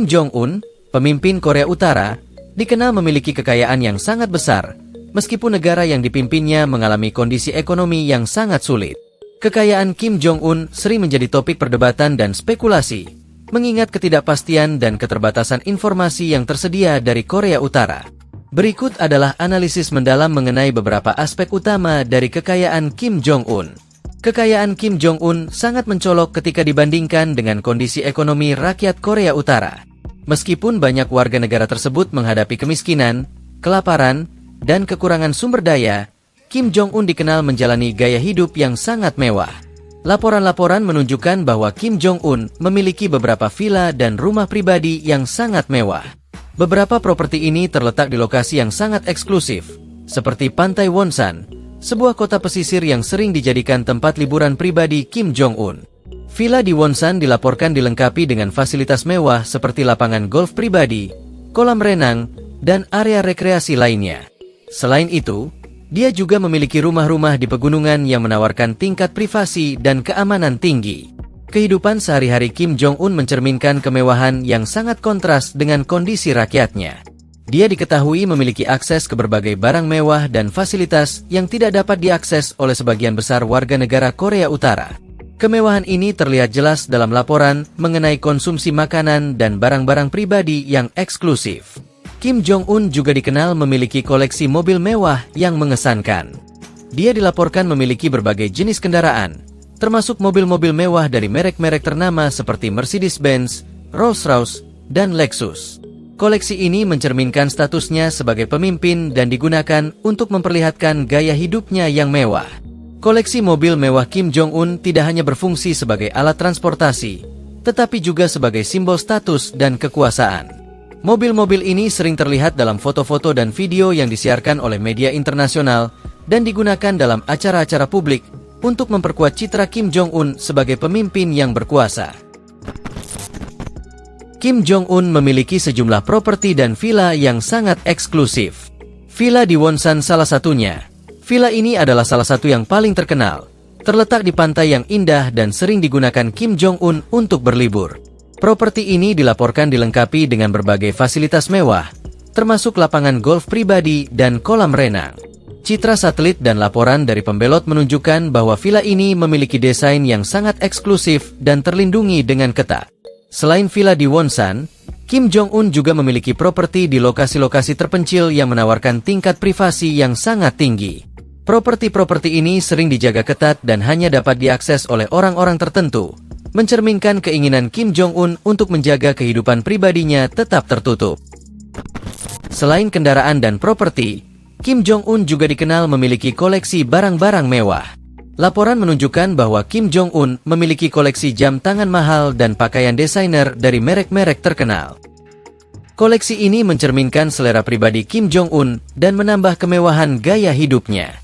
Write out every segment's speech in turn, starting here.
Kim Jong-un, pemimpin Korea Utara, dikenal memiliki kekayaan yang sangat besar, meskipun negara yang dipimpinnya mengalami kondisi ekonomi yang sangat sulit. Kekayaan Kim Jong-un sering menjadi topik perdebatan dan spekulasi, mengingat ketidakpastian dan keterbatasan informasi yang tersedia dari Korea Utara. Berikut adalah analisis mendalam mengenai beberapa aspek utama dari kekayaan Kim Jong-un. Kekayaan Kim Jong-un sangat mencolok ketika dibandingkan dengan kondisi ekonomi rakyat Korea Utara. Meskipun banyak warga negara tersebut menghadapi kemiskinan, kelaparan, dan kekurangan sumber daya, Kim Jong-un dikenal menjalani gaya hidup yang sangat mewah. Laporan-laporan menunjukkan bahwa Kim Jong-un memiliki beberapa villa dan rumah pribadi yang sangat mewah. Beberapa properti ini terletak di lokasi yang sangat eksklusif, seperti Pantai Wonsan, sebuah kota pesisir yang sering dijadikan tempat liburan pribadi Kim Jong-un. Villa di Wonsan dilaporkan dilengkapi dengan fasilitas mewah seperti lapangan golf pribadi, kolam renang, dan area rekreasi lainnya. Selain itu, dia juga memiliki rumah-rumah di pegunungan yang menawarkan tingkat privasi dan keamanan tinggi. Kehidupan sehari-hari Kim Jong-un mencerminkan kemewahan yang sangat kontras dengan kondisi rakyatnya. Dia diketahui memiliki akses ke berbagai barang mewah dan fasilitas yang tidak dapat diakses oleh sebagian besar warga negara Korea Utara. Kemewahan ini terlihat jelas dalam laporan mengenai konsumsi makanan dan barang-barang pribadi yang eksklusif. Kim Jong-un juga dikenal memiliki koleksi mobil mewah yang mengesankan. Dia dilaporkan memiliki berbagai jenis kendaraan, termasuk mobil-mobil mewah dari merek-merek ternama seperti Mercedes-Benz, Rolls-Royce, dan Lexus. Koleksi ini mencerminkan statusnya sebagai pemimpin dan digunakan untuk memperlihatkan gaya hidupnya yang mewah. Koleksi mobil mewah Kim Jong-un tidak hanya berfungsi sebagai alat transportasi, tetapi juga sebagai simbol status dan kekuasaan. Mobil-mobil ini sering terlihat dalam foto-foto dan video yang disiarkan oleh media internasional dan digunakan dalam acara-acara publik untuk memperkuat citra Kim Jong-un sebagai pemimpin yang berkuasa. Kim Jong-un memiliki sejumlah properti dan villa yang sangat eksklusif. Villa di Wonsan salah satunya. Villa ini adalah salah satu yang paling terkenal, terletak di pantai yang indah dan sering digunakan Kim Jong-un untuk berlibur. Properti ini dilaporkan dilengkapi dengan berbagai fasilitas mewah, termasuk lapangan golf pribadi dan kolam renang. Citra satelit dan laporan dari pembelot menunjukkan bahwa villa ini memiliki desain yang sangat eksklusif dan terlindungi dengan ketat. Selain villa di Wonsan, Kim Jong-un juga memiliki properti di lokasi-lokasi terpencil yang menawarkan tingkat privasi yang sangat tinggi. Properti-properti ini sering dijaga ketat dan hanya dapat diakses oleh orang-orang tertentu, mencerminkan keinginan Kim Jong-un untuk menjaga kehidupan pribadinya tetap tertutup. Selain kendaraan dan properti, Kim Jong-un juga dikenal memiliki koleksi barang-barang mewah. Laporan menunjukkan bahwa Kim Jong-un memiliki koleksi jam tangan mahal dan pakaian desainer dari merek-merek terkenal. Koleksi ini mencerminkan selera pribadi Kim Jong-un dan menambah kemewahan gaya hidupnya.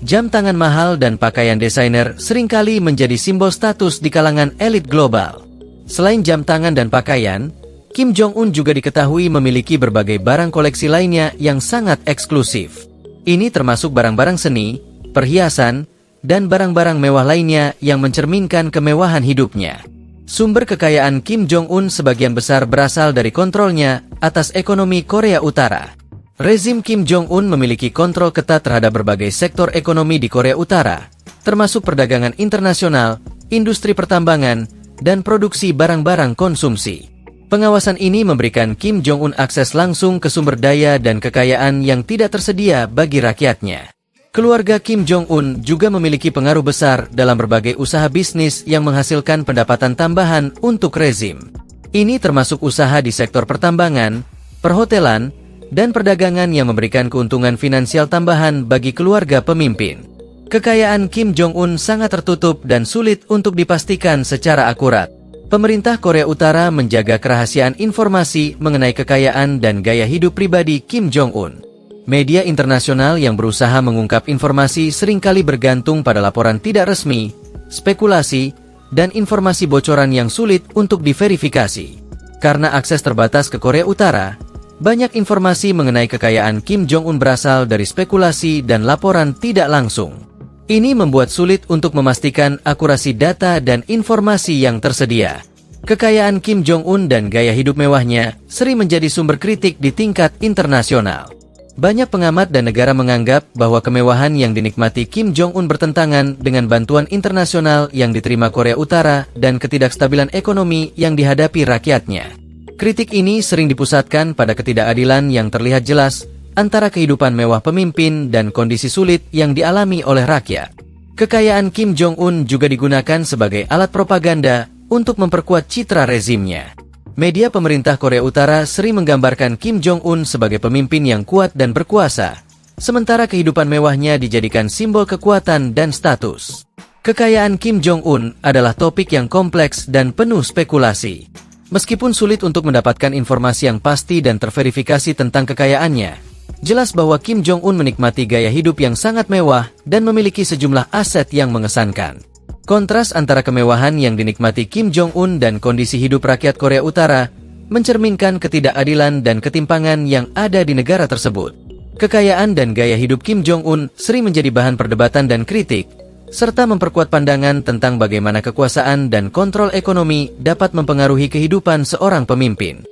Jam tangan mahal dan pakaian desainer seringkali menjadi simbol status di kalangan elit global. Selain jam tangan dan pakaian, Kim Jong-un juga diketahui memiliki berbagai barang koleksi lainnya yang sangat eksklusif. Ini termasuk barang-barang seni, perhiasan, dan barang-barang mewah lainnya yang mencerminkan kemewahan hidupnya. Sumber kekayaan Kim Jong-un sebagian besar berasal dari kontrolnya atas ekonomi Korea Utara. Rezim Kim Jong-un memiliki kontrol ketat terhadap berbagai sektor ekonomi di Korea Utara, termasuk perdagangan internasional, industri pertambangan, dan produksi barang-barang konsumsi. Pengawasan ini memberikan Kim Jong-un akses langsung ke sumber daya dan kekayaan yang tidak tersedia bagi rakyatnya. Keluarga Kim Jong-un juga memiliki pengaruh besar dalam berbagai usaha bisnis yang menghasilkan pendapatan tambahan untuk rezim. Ini termasuk usaha di sektor pertambangan, perhotelan, dan perdagangan yang memberikan keuntungan finansial tambahan bagi keluarga pemimpin. Kekayaan Kim Jong-un sangat tertutup dan sulit untuk dipastikan secara akurat. Pemerintah Korea Utara menjaga kerahasiaan informasi mengenai kekayaan dan gaya hidup pribadi Kim Jong-un. Media internasional yang berusaha mengungkap informasi seringkali bergantung pada laporan tidak resmi, spekulasi, dan informasi bocoran yang sulit untuk diverifikasi. Karena akses terbatas ke Korea Utara, banyak informasi mengenai kekayaan Kim Jong-un berasal dari spekulasi dan laporan tidak langsung. Ini membuat sulit untuk memastikan akurasi data dan informasi yang tersedia. Kekayaan Kim Jong-un dan gaya hidup mewahnya sering menjadi sumber kritik di tingkat internasional. Banyak pengamat dan negara menganggap bahwa kemewahan yang dinikmati Kim Jong-un bertentangan dengan bantuan internasional yang diterima Korea Utara dan ketidakstabilan ekonomi yang dihadapi rakyatnya. Kritik ini sering dipusatkan pada ketidakadilan yang terlihat jelas antara kehidupan mewah pemimpin dan kondisi sulit yang dialami oleh rakyat. Kekayaan Kim Jong-un juga digunakan sebagai alat propaganda untuk memperkuat citra rezimnya. Media pemerintah Korea Utara sering menggambarkan Kim Jong-un sebagai pemimpin yang kuat dan berkuasa, sementara kehidupan mewahnya dijadikan simbol kekuatan dan status. Kekayaan Kim Jong-un adalah topik yang kompleks dan penuh spekulasi. Meskipun sulit untuk mendapatkan informasi yang pasti dan terverifikasi tentang kekayaannya, jelas bahwa Kim Jong-un menikmati gaya hidup yang sangat mewah dan memiliki sejumlah aset yang mengesankan. Kontras antara kemewahan yang dinikmati Kim Jong-un dan kondisi hidup rakyat Korea Utara mencerminkan ketidakadilan dan ketimpangan yang ada di negara tersebut. Kekayaan dan gaya hidup Kim Jong-un sering menjadi bahan perdebatan dan kritik, serta memperkuat pandangan tentang bagaimana kekuasaan dan kontrol ekonomi dapat mempengaruhi kehidupan seorang pemimpin.